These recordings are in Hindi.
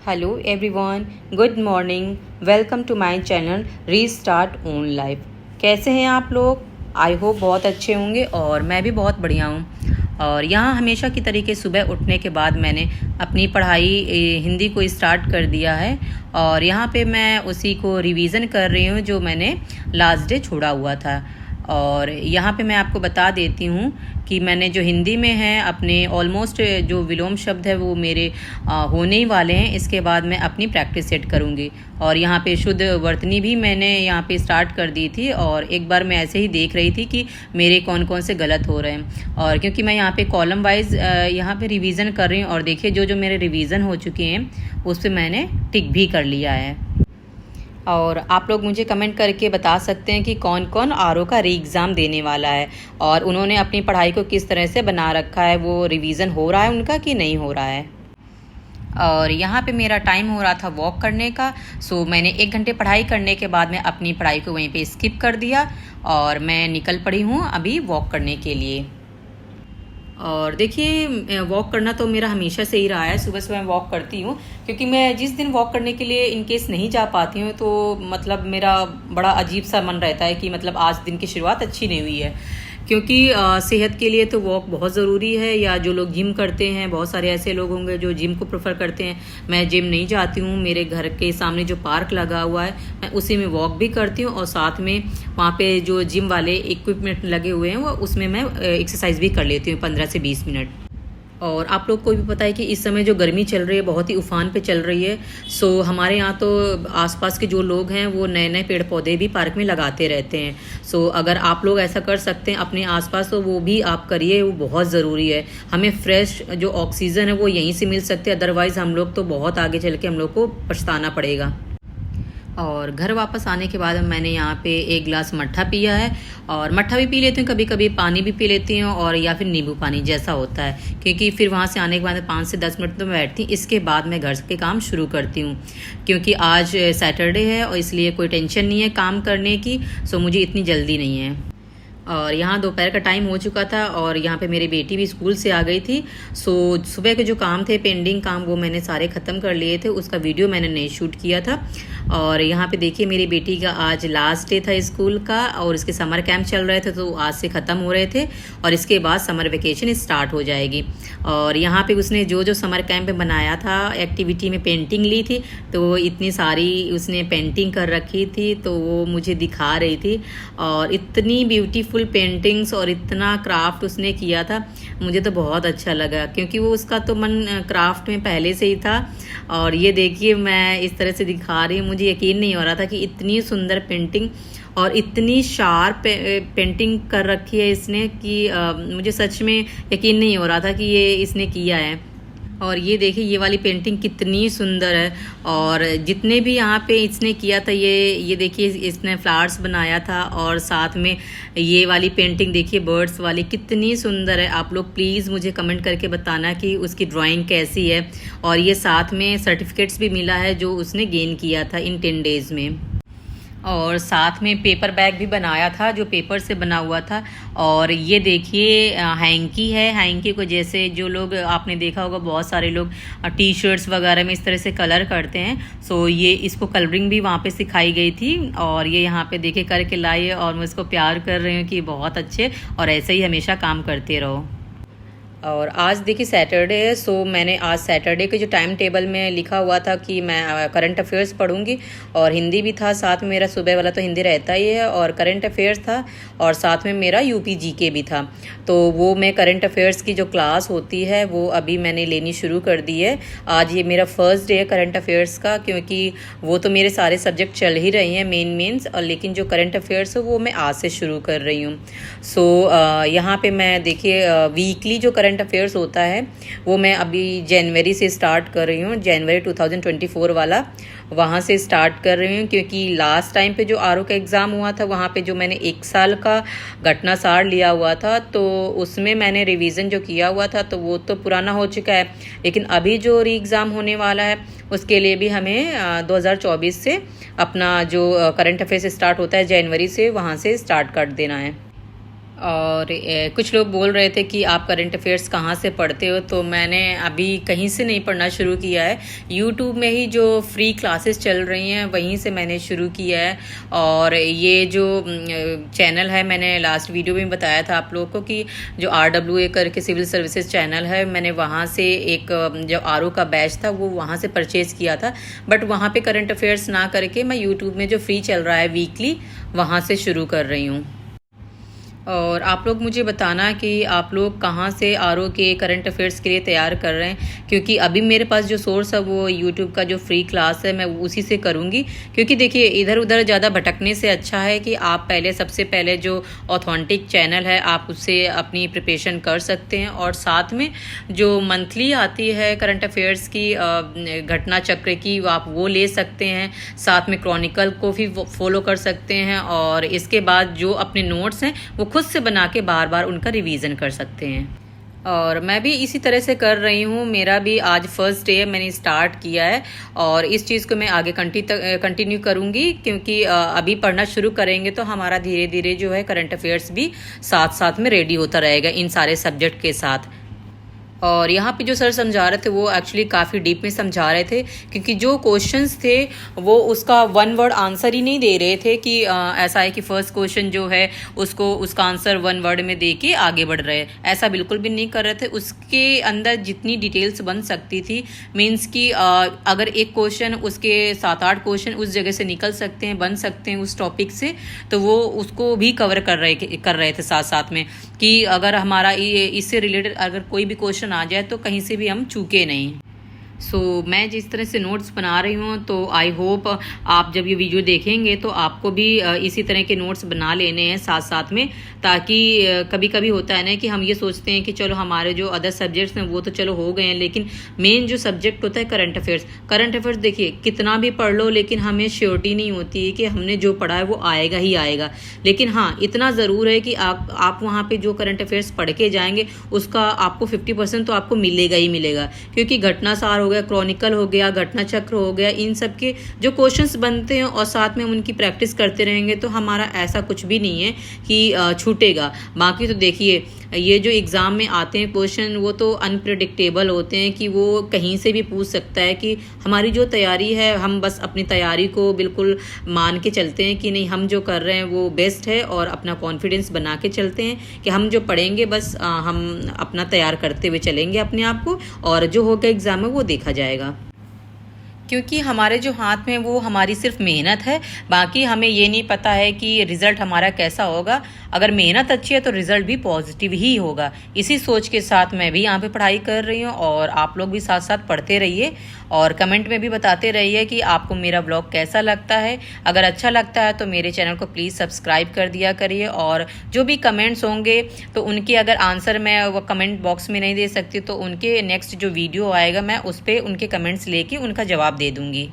Hello everyone, good morning. Welcome to my channel restart own life. कैसे हैं आप लोग? आई होप बहुत अच्छे होंगे और मैं भी बहुत बढ़िया हूँ। और यहाँ हमेशा की तरीके सुबह उठने के बाद मैंने अपनी पढ़ाई हिंदी को स्टार्ट कर दिया है और यहाँ पे मैं उसी को रिवीज़न कर रही हूँ जो मैंने लास्ट डे छोड़ा हुआ था। और यहाँ पे मैं आपको बता देती हूँ कि मैंने जो हिंदी में है अपने ऑलमोस्ट जो विलोम शब्द है वो मेरे होने ही वाले हैं। इसके बाद मैं अपनी प्रैक्टिस सेट करूँगी। और यहाँ पे शुद्ध वर्तनी भी मैंने यहाँ पे स्टार्ट कर दी थी और एक बार मैं ऐसे ही देख रही थी कि मेरे कौन कौन से गलत हो रहे हैं। और क्योंकि मैं यहाँ पे कॉलम वाइज यहाँ पे रिवीज़न कर रही हूँ और देखिए जो जो मेरे रिवीज़न हो चुके हैं उस पर मैंने टिक भी कर लिया है। और आप लोग मुझे कमेंट करके बता सकते हैं कि कौन कौन आरओ का री एग्ज़ाम देने वाला है और उन्होंने अपनी पढ़ाई को किस तरह से बना रखा है, वो रिवीज़न हो रहा है उनका कि नहीं हो रहा है। और यहाँ पे मेरा टाइम हो रहा था वॉक करने का। सो मैंने 1 घंटे पढ़ाई करने के बाद मैं अपनी पढ़ाई को वहीं पे स्किप कर दिया और मैं निकल पड़ी हूँ अभी वॉक करने के लिए। और देखिए वॉक करना तो मेरा हमेशा से ही रहा है, सुबह सुबह मैं वॉक करती हूँ क्योंकि मैं जिस दिन वॉक करने के लिए इन केस नहीं जा पाती हूँ तो मतलब मेरा बड़ा अजीब सा मन रहता है कि मतलब आज दिन की शुरुआत अच्छी नहीं हुई है। क्योंकि सेहत के लिए तो वॉक बहुत ज़रूरी है। या जो लोग जिम करते हैं, बहुत सारे ऐसे लोग होंगे जो जिम को प्रेफर करते हैं। मैं जिम नहीं जाती हूँ, मेरे घर के सामने जो पार्क लगा हुआ है मैं उसी में वॉक भी करती हूँ और साथ में वहाँ पे जो जिम वाले इक्विपमेंट लगे हुए हैं वो उसमें मैं एक्सरसाइज भी कर लेती हूँ 15 से 20 मिनट। और आप लोग को भी पता है कि इस समय जो गर्मी चल रही है बहुत ही उफान पे चल रही है। सो हमारे यहाँ तो आसपास के जो लोग हैं वो नए नए पेड़ पौधे भी पार्क में लगाते रहते हैं। सो अगर आप लोग ऐसा कर सकते हैं अपने आसपास तो वो भी आप करिए, वो बहुत ज़रूरी है। हमें फ्रेश जो ऑक्सीजन है वो यहीं से मिल सकती है, अदरवाइज़ हम लोग तो बहुत आगे चल के हम लोग को पछताना पड़ेगा। और घर वापस आने के बाद मैंने यहाँ पे 1 गिलास मट्ठा पिया है और मट्ठा भी पी लेती हूँ, कभी कभी पानी भी पी लेती हूँ और या फिर नींबू पानी जैसा होता है। क्योंकि फिर वहाँ से आने के बाद 5 से 10 मिनट तो मैं बैठती हूँ, इसके बाद मैं घर के काम शुरू करती हूँ। क्योंकि आज सैटरडे है और इसलिए कोई टेंशन नहीं है काम करने की। सो मुझे इतनी जल्दी नहीं है। और यहाँ दोपहर का टाइम हो चुका था और यहाँ पे मेरी बेटी भी स्कूल से आ गई थी। सो सुबह के जो काम थे, पेंडिंग काम, वो मैंने सारे ख़त्म कर लिए थे। उसका वीडियो मैंने नहीं शूट किया था। और यहाँ पे देखिए मेरी बेटी का आज लास्ट डे था स्कूल का और इसके समर कैंप चल रहे थे तो आज से ख़त्म हो रहे थे और इसके बाद समर वेकेशन स्टार्ट हो जाएगी। और यहाँ पे उसने जो जो समर कैंप में बनाया था एक्टिविटी में पेंटिंग ली थी तो इतनी सारी उसने पेंटिंग कर रखी थी तो वो मुझे दिखा रही थी। और इतनी ब्यूटीफुल पेंटिंग्स और इतना क्राफ्ट उसने किया था, मुझे तो बहुत अच्छा लगा क्योंकि वो उसका तो मन क्राफ्ट में पहले से ही था। और ये देखिए मैं इस तरह से दिखा रही हूँ, मुझे यकीन नहीं हो रहा था कि इतनी सुंदर पेंटिंग और इतनी शार्प पेंटिंग कर रखी है इसने कि मुझे सच में यकीन नहीं हो रहा था कि ये इसने किया है। और ये देखिए ये वाली पेंटिंग कितनी सुंदर है। और जितने भी यहाँ पे इसने किया था ये देखिए इसने फ्लावर्स बनाया था और साथ में ये वाली पेंटिंग देखिए बर्ड्स वाली कितनी सुंदर है। आप लोग प्लीज़ मुझे कमेंट करके बताना कि उसकी ड्राइंग कैसी है। और ये साथ में सर्टिफिकेट्स भी मिला है जो उसने गेन किया था इन 10 डेज़ में। और साथ में पेपर बैग भी बनाया था जो पेपर से बना हुआ था। और ये देखिए हैंकी है, हैंकी को जैसे जो लोग आपने देखा होगा बहुत सारे लोग टी शर्ट्स वगैरह में इस तरह से कलर करते हैं। सो ये इसको कलरिंग भी वहाँ पे सिखाई गई थी और ये यहाँ पे देखिए करके लाई है और मैं इसको प्यार कर रही हूँ कि बहुत अच्छे और ऐसे ही हमेशा काम करते रहो। और आज देखिए सैटरडे है। सो मैंने आज सैटरडे के जो टाइम टेबल में लिखा हुआ था कि मैं करंट अफेयर्स पढ़ूंगी और हिंदी भी था साथ में, मेरा सुबह वाला तो हिंदी रहता ही है और करंट अफेयर्स था और साथ में मेरा यूपी जीके भी था। तो वो मैं करंट अफेयर्स की जो क्लास होती है वो अभी मैंने लेनी शुरू कर दी है। आज ये मेरा फर्स्ट डे है करंट अफेयर्स का क्योंकि वो तो मेरे सारे सब्जेक्ट चल ही रहे हैं मेंस और लेकिन जो करंट अफेयर्स है वो मैं आज से शुरू कर रही हूँ। सो यहाँ पे मैं देखिए वीकली जो करंट अफेयर्स होता है वो मैं अभी जनवरी से स्टार्ट कर रही हूँ, जनवरी 2024 वाला वहाँ से स्टार्ट कर रही हूँ। क्योंकि लास्ट टाइम पे जो आरओ का एग्ज़ाम हुआ था वहाँ पे जो मैंने 1 साल का घटना सार लिया हुआ था तो उसमें मैंने रिवीजन जो किया हुआ था तो वो तो पुराना हो चुका है। लेकिन अभी जो री एग्ज़ाम होने वाला है उसके लिए भी हमें 2024 से अपना जो करंट अफेयर्स स्टार्ट होता है जनवरी से वहाँ से स्टार्ट कर देना है। और कुछ लोग बोल रहे थे कि आप करंट अफेयर्स कहाँ से पढ़ते हो, तो मैंने अभी कहीं से नहीं पढ़ना शुरू किया है। यूट्यूब में ही जो फ्री क्लासेस चल रही हैं वहीं से मैंने शुरू किया है। और ये जो चैनल है, मैंने लास्ट वीडियो में बताया था आप लोगों को कि जो RWA करके सिविल सर्विसेज चैनल है, मैंने वहाँ से एक जो RO का बैच था वो वहाँ से परचेज़ किया था। बट वहाँ पे करंट अफेयर्स ना करके मैं यूट्यूब में जो फ्री चल रहा है वीकली, वहाँ से शुरू कर रही हूँ। और आप लोग मुझे बताना कि आप लोग कहाँ से RO के करंट अफेयर्स के लिए तैयार कर रहे हैं, क्योंकि अभी मेरे पास जो सोर्स है वो यूट्यूब का जो फ्री क्लास है मैं उसी से करूँगी। क्योंकि देखिए, इधर उधर ज़्यादा भटकने से अच्छा है कि आप सबसे पहले जो ऑथेंटिक चैनल है आप उससे अपनी प्रिपरेशन कर सकते हैं। और साथ में जो मंथली आती है करंट अफेयर्स की घटना चक्र की, आप वो ले सकते हैं। साथ में क्रॉनिकल को भी फॉलो कर सकते हैं। और इसके बाद जो अपने नोट्स हैं वो खुद से बना के बार बार उनका रिवीजन कर सकते हैं। और मैं भी इसी तरह से कर रही हूँ। मेरा भी आज फर्स्ट डे है, मैंने स्टार्ट किया है और इस चीज़ को मैं आगे कंटिन्यू करूँगी, क्योंकि अभी पढ़ना शुरू करेंगे तो हमारा धीरे धीरे जो है करंट अफेयर्स भी साथ साथ में रेडी होता रहेगा इन सारे सब्जेक्ट के साथ। और यहाँ पे जो सर समझा रहे थे वो एक्चुअली काफ़ी डीप में समझा रहे थे, क्योंकि जो क्वेश्चंस थे वो उसका वन वर्ड आंसर ही नहीं दे रहे थे कि ऐसा है कि फर्स्ट क्वेश्चन जो है उसका आंसर वन वर्ड में दे के आगे बढ़ रहे हैं। ऐसा बिल्कुल भी नहीं कर रहे थे। उसके अंदर जितनी डिटेल्स बन सकती थी, मीन्स कि अगर एक क्वेश्चन, उसके 7-8 क्वेश्चन उस जगह से निकल सकते हैं, बन सकते हैं उस टॉपिक से, तो वो उसको भी कवर कर रहे थे साथ साथ में, कि अगर हमारा इससे रिलेटेड अगर कोई भी क्वेश्चन आ जाए तो कहीं से भी हम चूके नहीं। मैं जिस तरह से नोट्स बना रही हूँ, तो आई होप आप जब ये वीडियो देखेंगे तो आपको भी इसी तरह के नोट्स बना लेने हैं साथ साथ में, ताकि कभी कभी होता है ना कि हम ये सोचते हैं कि चलो हमारे जो अदर सब्जेक्ट्स हैं वो तो चलो हो गए हैं, लेकिन मेन जो सब्जेक्ट होता है करंट अफेयर्स देखिए कितना भी पढ़ लो, लेकिन हमें श्योरिटी नहीं होती है कि हमने जो पढ़ा है वो आएगा ही आएगा। लेकिन हाँ, इतना ज़रूर है कि आप वहाँ पर जो करंट अफेयर्स पढ़ के जाएंगे उसका आपको 50% तो आपको मिलेगा ही मिलेगा, क्योंकि घटनासार हो गया, क्रॉनिकल हो गया, घटना चक्र हो गया, इन सब के जो क्वेश्चंस बनते हैं और साथ में हम उनकी प्रैक्टिस करते रहेंगे तो हमारा ऐसा कुछ भी नहीं है कि छूटेगा। बाकी तो देखिए, ये जो एग्ज़ाम में आते हैं क्वेश्चन वो तो अनप्रेडिक्टेबल होते हैं, कि वो कहीं से भी पूछ सकता है। कि हमारी जो तैयारी है, हम बस अपनी तैयारी को बिल्कुल मान के चलते हैं कि नहीं, हम जो कर रहे हैं वो बेस्ट है, और अपना कॉन्फिडेंस बना के चलते हैं कि हम जो पढ़ेंगे बस हम अपना तैयार करते हुए चलेंगे अपने आप को, और जो होगा एग्ज़ाम में वो देखा जाएगा। क्योंकि हमारे जो हाथ में वो हमारी सिर्फ मेहनत है, बाकी हमें ये नहीं पता है कि रिज़ल्ट हमारा कैसा होगा। अगर मेहनत अच्छी है तो रिज़ल्ट भी पॉजिटिव ही होगा। इसी सोच के साथ मैं भी यहाँ पे पढ़ाई कर रही हूँ, और आप लोग भी साथ साथ पढ़ते रहिए और कमेंट में भी बताते रहिए कि आपको मेरा ब्लॉग कैसा लगता है। अगर अच्छा लगता है तो मेरे चैनल को प्लीज़ सब्सक्राइब कर दिया करिए, और जो भी कमेंट्स होंगे तो उनके अगर आंसर मैं वो कमेंट बॉक्स में नहीं दे सकती तो उनके नेक्स्ट जो वीडियो आएगा मैं उस पर उनके कमेंट्स लेके उनका जवाब दे दूँगी।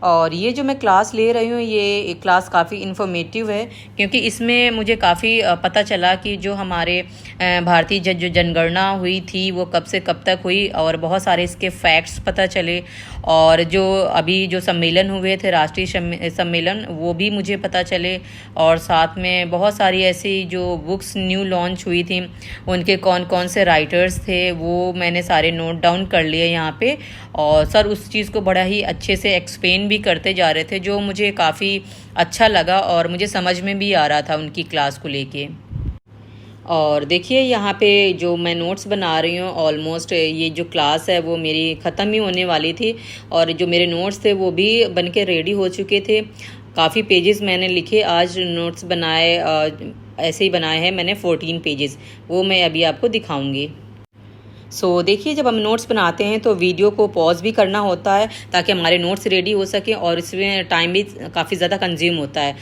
और ये जो मैं क्लास ले रही हूँ, ये क्लास काफ़ी इन्फॉर्मेटिव है, क्योंकि इसमें मुझे काफ़ी पता चला कि जो हमारे भारतीय जो जनगणना हुई थी वो कब से कब तक हुई, और बहुत सारे इसके फैक्ट्स पता चले। और जो अभी जो सम्मेलन हुए थे, राष्ट्रीय सम्मेलन, वो भी मुझे पता चले। और साथ में बहुत सारी ऐसी जो बुक्स न्यू लॉन्च हुई थी, उनके कौन कौन से राइटर्स थे वो मैंने सारे नोट डाउन कर लिए यहाँ पे। और सर उस चीज़ को बड़ा ही अच्छे से एक्सप्लेन भी करते जा रहे थे, जो मुझे काफ़ी अच्छा लगा और मुझे समझ में भी आ रहा था उनकी क्लास को लेके। और देखिए यहाँ पे जो मैं नोट्स बना रही हूँ, ऑलमोस्ट ये जो क्लास है वो मेरी ख़त्म ही होने वाली थी, और जो मेरे नोट्स थे वो भी बन के रेडी हो चुके थे। काफ़ी पेजेस मैंने लिखे, आज नोट्स बनाए, ऐसे ही बनाए हैं मैंने 14 पेजेस, वो मैं अभी आपको दिखाऊंगी। देखिए, जब हम नोट्स बनाते हैं तो वीडियो को पॉज भी करना होता है ताकि हमारे नोट्स रेडी हो सकें, और इसमें टाइम भी काफ़ी ज़्यादा कंज्यूम होता है।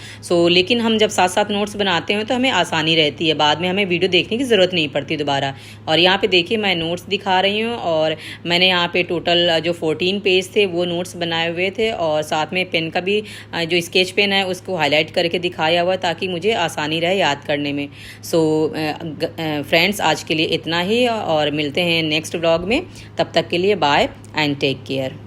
लेकिन हम जब साथ साथ नोट्स बनाते हैं तो हमें आसानी रहती है, बाद में हमें वीडियो देखने की ज़रूरत नहीं पड़ती दोबारा। और यहाँ पे देखिए मैं नोट्स दिखा रही हूँ, और मैंने यहाँ पे टोटल जो 14 पेज थे वो नोट्स बनाए हुए थे, और साथ में पेन का भी जो स्केच पेन है उसको हाईलाइट करके दिखाया हुआ ताकि मुझे आसानी रहे याद करने में। फ्रेंड्स, आज के लिए इतना ही, और मिलते हैं नेक्स्ट व्लॉग में। तब तक के लिए बाय एंड टेक केयर।